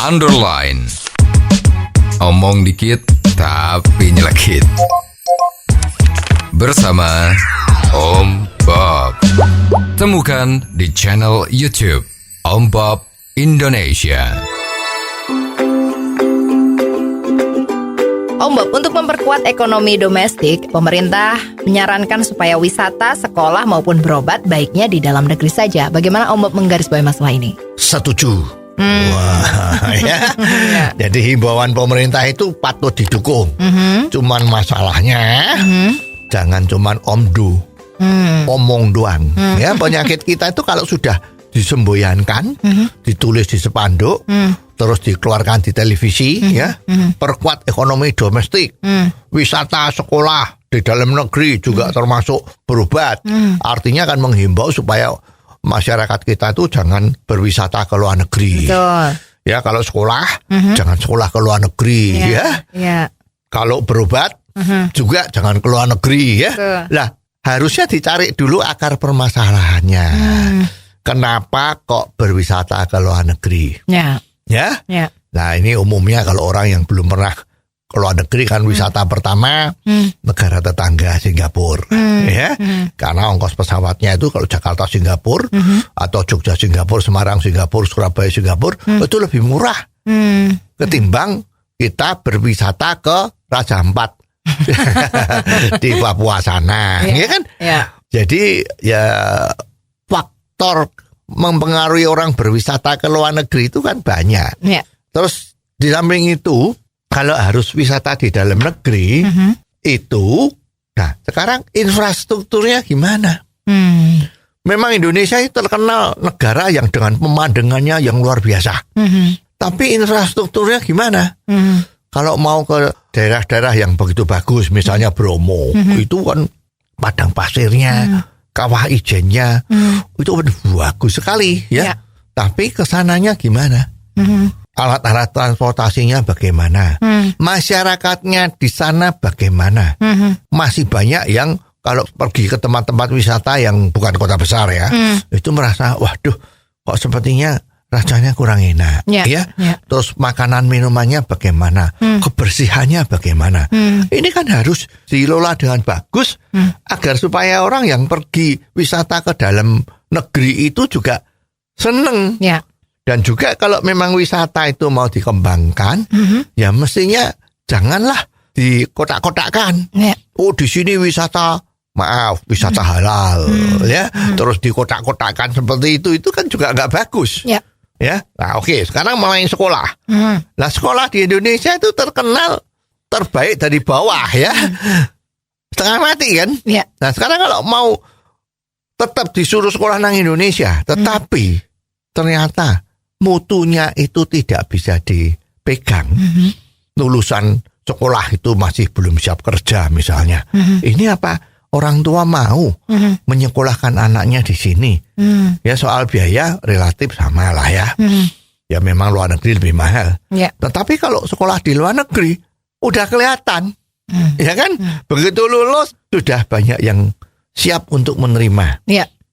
underline. Omong dikit tapi nyelekit. Bersama Om Bob. Temukan di channel YouTube Om Bob Indonesia. Om Bob, untuk memperkuat ekonomi domestik, pemerintah menyarankan supaya wisata, sekolah maupun berobat baiknya di dalam negeri saja. Bagaimana Om Bob menggarisbawahi masalah ini? Setuju. Wah, ya. Jadi himbauan pemerintah itu patut didukung. Cuman masalahnya jangan cuman omdu, omong doang. Ya, penyakit kita itu kalau sudah disemboyankan, ditulis di spanduk, terus dikeluarkan di televisi, ya, perkuat ekonomi domestik, wisata, sekolah di dalam negeri juga termasuk berobat. Artinya kan menghimbau supaya masyarakat kita itu jangan berwisata ke luar negeri. Betul. Ya, kalau sekolah jangan sekolah ke luar negeri, ya. Kalau berobat juga jangan ke luar negeri, ya. Lah, harusnya dicari dulu akar permasalahannya. Kenapa kok berwisata ke luar negeri? Ya. Nah, ini umumnya kalau orang yang belum pernah ke luar negeri kan wisata pertama negara tetangga Singapura, ya. Karena ongkos pesawatnya itu kalau Jakarta Singapura atau Jogja Singapura, Semarang Singapura, Surabaya Singapura itu lebih murah ketimbang kita berwisata ke Raja Ampat di Papua sana, ya kan? Jadi ya faktor mempengaruhi orang berwisata ke luar negeri itu kan banyak. Terus di samping itu, kalau harus wisata di dalam negeri itu, nah sekarang infrastrukturnya gimana? Memang Indonesia itu terkenal negara yang dengan pemandangannya yang luar biasa. Tapi infrastrukturnya gimana? Kalau mau ke daerah-daerah yang begitu bagus, misalnya Bromo, itu kan padang pasirnya, kawah ijennya, itu bagus sekali, ya. Tapi kesananya gimana? Alat-alat transportasinya bagaimana? Masyarakatnya di sana bagaimana? Masih banyak yang kalau pergi ke tempat-tempat wisata yang bukan kota besar, ya, itu merasa, waduh, kok sepertinya rasanya kurang enak, ya. Terus makanan minumannya bagaimana? Kebersihannya bagaimana? Ini kan harus dikelola dengan bagus agar supaya orang yang pergi wisata ke dalam negeri itu juga seneng. Dan juga kalau memang wisata itu mau dikembangkan, ya mestinya janganlah dikotak-kotakkan. Oh, di sini wisata, maaf, wisata halal, ya. Terus dikotak-kotakkan seperti itu kan juga nggak bagus. Ya, nah oke. Sekarang main sekolah. Nah, sekolah di Indonesia itu terkenal terbaik dari bawah, ya. Setengah mati kan? Nah, sekarang kalau mau tetap disuruh sekolah nang Indonesia, tetapi ternyata mutunya itu tidak bisa dipegang. Lulusan sekolah itu masih belum siap kerja misalnya. Ini apa? Orang tua mau menyekolahkan anaknya di sini. Ya, soal biaya relatif sama lah, ya. Ya memang luar negeri lebih mahal. Tetapi kalau sekolah di luar negeri udah kelihatan. Ya kan? Begitu lulus sudah banyak yang siap untuk menerima.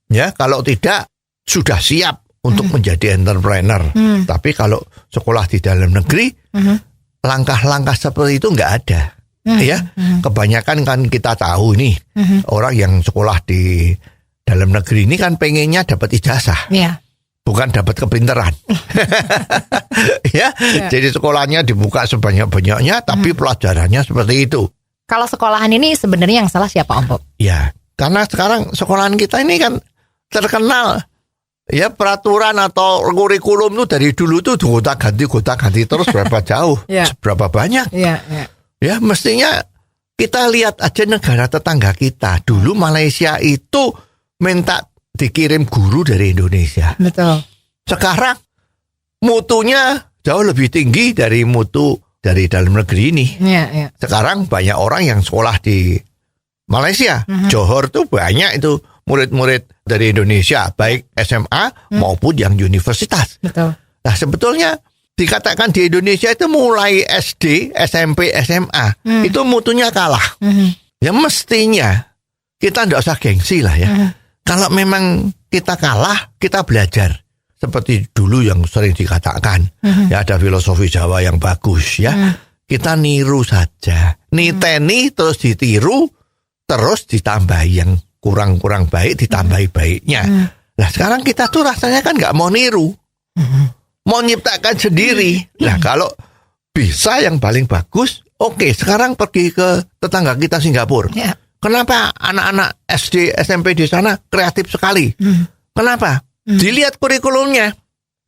Ya, kalau tidak sudah siap untuk menjadi entrepreneur. Tapi kalau sekolah di dalam negeri, langkah-langkah seperti itu nggak ada. Ya, kebanyakan kan kita tahu nih, orang yang sekolah di dalam negeri ini kan pengennya dapat ijazah. Bukan dapat kepinteran. Ya, jadi sekolahnya dibuka sebanyak-banyaknya, tapi pelajarannya seperti itu. Kalau sekolahan ini sebenarnya yang salah siapa, Om Bob? Ya, karena sekarang sekolahan kita ini kan terkenal, ya, peraturan atau kurikulum itu dari dulu tuh gonta-ganti terus berapa jauh, berapa banyak. Ya, mestinya kita lihat aja negara tetangga kita. Dulu Malaysia itu minta dikirim guru dari Indonesia. Betul. Sekarang mutunya jauh lebih tinggi dari mutu dari dalam negeri ini. Sekarang banyak orang yang sekolah di Malaysia. Johor tuh banyak itu murid-murid dari Indonesia, baik SMA maupun yang universitas. Betul. Nah, sebetulnya dikatakan di Indonesia itu mulai SD, SMP, SMA itu mutunya kalah. Ya mestinya kita tidak usah gengsi lah, ya. Kalau memang kita kalah, kita belajar. seperti dulu yang sering dikatakan, ya ada filosofi Jawa yang bagus ya. Kita niru saja, niteni terus ditiru, terus ditambahi yang kurang-kurang baik, ditambahi baiknya. Nah sekarang kita tuh rasanya kan nggak mau niru, mau nyiptakan sendiri. Nah kalau bisa yang paling bagus, oke, sekarang pergi ke tetangga kita Singapura. Kenapa anak-anak SD, SMP di sana kreatif sekali? Kenapa? Dilihat kurikulumnya,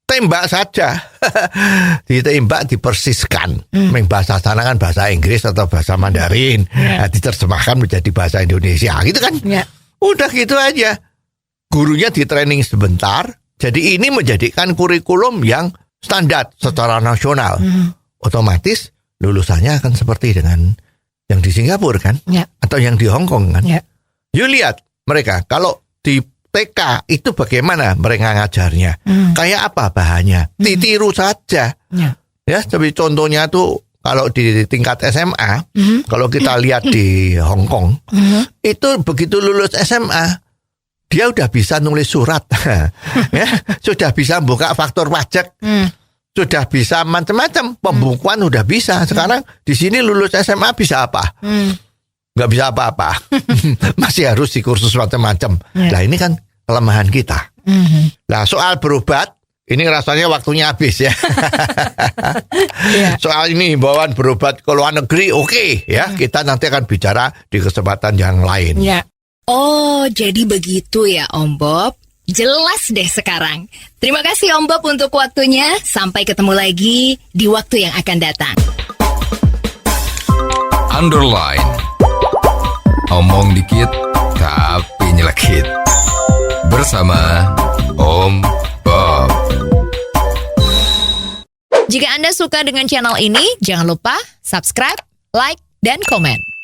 tembak saja, ditembak, dipersiskan. Bahasa sana kan bahasa Inggris atau bahasa Mandarin, diterjemahkan menjadi bahasa Indonesia, gitu kan? Udah gitu aja. Gurunya di training sebentar, jadi ini menjadikan kurikulum yang standar secara nasional. Otomatis lulusannya akan seperti dengan yang di Singapura kan, atau yang di Hong Kong kan. You lihat mereka kalau di TK itu bagaimana mereka ngajarnya, kayak apa bahannya, ditiru saja. Ya, seperti contohnya tuh kalau di tingkat SMA, kalau kita lihat di Hong Kong, itu begitu lulus SMA, dia udah bisa nulis surat, ya, sudah bisa buka faktur pajak, sudah bisa macam-macam, pembukuan udah bisa. Sekarang di sini lulus SMA bisa apa? Nggak bisa apa-apa, masih harus di kursus macam-macam. Nah ini kan kelemahan kita. Nah soal berobat, ini rasanya waktunya habis ya. Soal ini himbauan berobat ke luar negeri, oke, ya, kita nanti akan bicara di kesempatan yang lain. Oh, jadi begitu ya Om Bob. Jelas deh sekarang. Terima kasih Om Bob untuk waktunya. Sampai ketemu lagi di waktu yang akan datang. Underline. Omong dikit tapi nyelekit. Bersama Om Bob. Jika Anda suka dengan channel ini, jangan lupa subscribe, like, dan komen.